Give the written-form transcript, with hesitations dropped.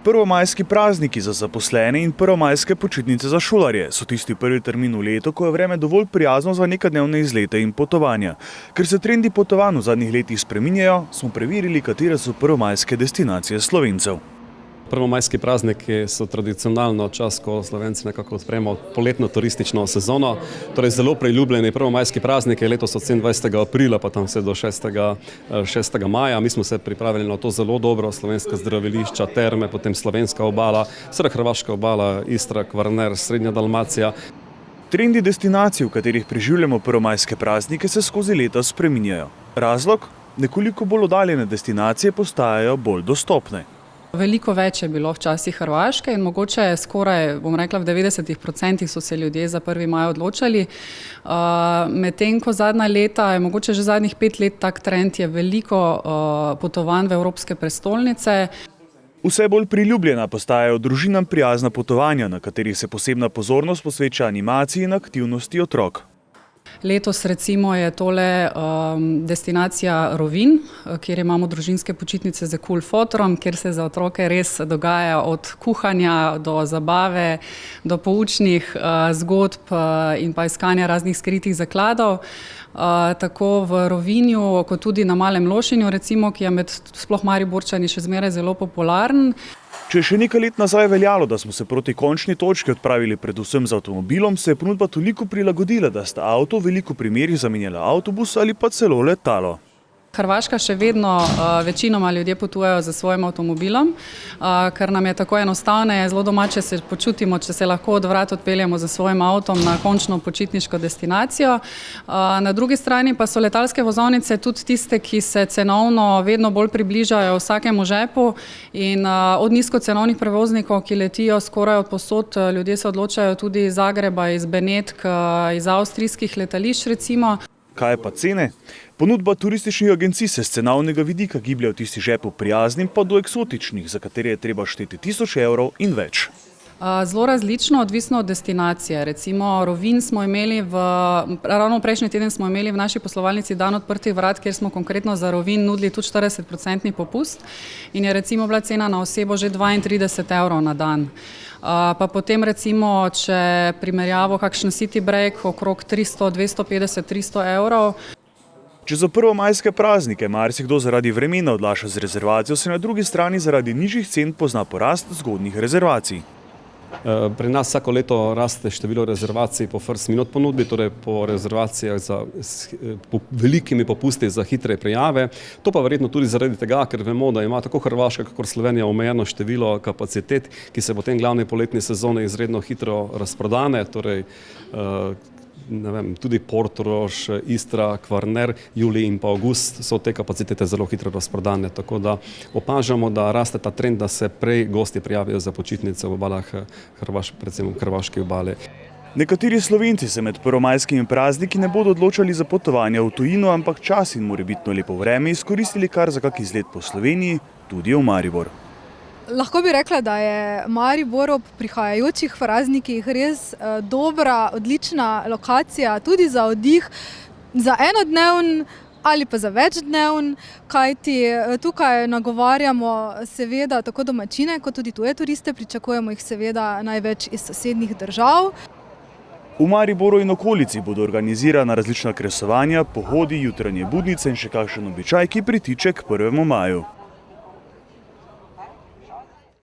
Prvomajski prazniki za zaposlene in prvomajske počitnice za šolarje so tisti prvi termin v letu, ko je vreme dovolj prijazno za nekadnevne izlete in potovanja. Ker se trendi potovanj v zadnjih letih spreminjajo, smo preverili, katere so prvomajske destinacije Slovencev. Prvomajski prazniki so tradicionalno čas, ko Slovenci nekako odpremo poletno turistično sezono. Torej zelo priljubljeni prvomajski prazniki, letos od 27. aprila pa tam vse do 6. maja. Mi smo se pripravili na to zelo dobro, slovenska zdravilišča, terme, potem slovenska obala, seveda hrvaška obala, Istra, Kvarner, Srednja Dalmacija. Trendi destinacij, v katerih preživljamo prvomajske praznike, se skozi leta spreminjajo. Razlog? Nekoliko bolj oddaljene destinacije postajajo bolj dostopne. Veliko več je bilo včasih Hrvaške in mogoče skoraj, bom rekla, v 90% so se ljudje za 1. maj odločali. Medtem ko zadnja leta, mogoče že zadnjih 5 let, tak trend je veliko potovanj v evropske prestolnice. Vse bolj priljubljena postajajo družinam prijazna potovanja, na katerih se posebna pozornost posveča animaciji in aktivnosti otrok. Letos recimo je tole destinacija Rovinj, kjer imamo družinske počitnice z Cool Fotorom, kjer se za otroke res dogaja od kuhanja do zabave, do poučnih zgodb in pa iskanja raznih skritih zakladov. Tako v Rovinju, kot tudi na Malem Lošinju, recimo, ki je med sploh Mariborčani še zmeraj zelo popularen. Če je še nekaj let nazaj veljalo, da smo se proti končni točki odpravili predvsem z avtomobilom, se je ponudba toliko prilagodila, da sta avto v veliko primerih zamenjala avtobus ali pa celo letalo. Hrvaška še vedno večinoma ljudje potujejo z svojim avtomobilom, ker nam je tako enostavneje, zelo domače se počutimo, če se lahko od vrat odpeljemo z svojim avtom na končno počitniško destinacijo. Na drugi strani pa so letalske vozovnice tudi tiste, ki se cenovno vedno bolj približajo vsakemu žepu in od nizkocenovnih prevoznikov, ki letijo skoraj od povsod, ljudje se odločajo tudi iz Zagreba, iz Benetk, iz avstrijskih letališč recimo. Kaj pa cene? Ponudba turističnih agencij se s cenovnega vidika giblje od tistih žepov prijaznim pa do eksotičnih, za katere je treba šteti 1000 evrov in več. Zelo različno, odvisno od destinacije. Recimo Rovinj smo imeli ravno prejšnji teden smo imeli v naši poslovalnici dan odprtih vrat, kjer smo konkretno za Rovinj nudili tudi 40% popust in je recimo bila cena na osebo že 32 evrov na dan. Pa potem recimo, če primerjavo kakšen city break, okrog 300, 250, 300 evrov. Če za prvomajske praznike marsikdo zaradi vremena odlaša z rezervacijo, se na drugi strani zaradi nižjih cen pozna porast zgodnjih rezervacij. Pri nas vsako leto raste število rezervacij po first minute ponudbi, torej po rezervacijah s velikimi popusti za hitre prijave. To pa verjetno tudi zaradi tega, ker vemo, da ima tako Hrvaška kakor Slovenija omejeno število kapacitet, ki se potem glavni poletni sezoni izredno hitro razprodane, torej tudi Portorož, Istra, Kvarner, julij in pa avgust so te kapacitete zelo hitro razprodane, tako da opažamo, da raste ta trend, da se prej gosti prijavijo za počitnice v obalah, predvsem v hrvaški obali. Nekateri Slovenci se med prvomajskimi prazniki ne bodo odločali za potovanja v tujino, ampak čas in morebitno lepo vreme izkoristili kar za kak izlet po Sloveniji, tudi v Maribor. Lahko bi rekla, da je Maribor ob prihajajočih praznikih res dobra, odlična lokacija tudi za oddih, za enodneven ali pa za večdneven, kajti tukaj nagovarjamo seveda tako domačine kot tudi tuje turiste, pričakujemo jih seveda največ iz sosednjih držav. V Mariboru in okolici bodo organizirana različna kresovanja, pohodi, jutranje budnice in še kakšen običaj, ki pritiče k 1. maju.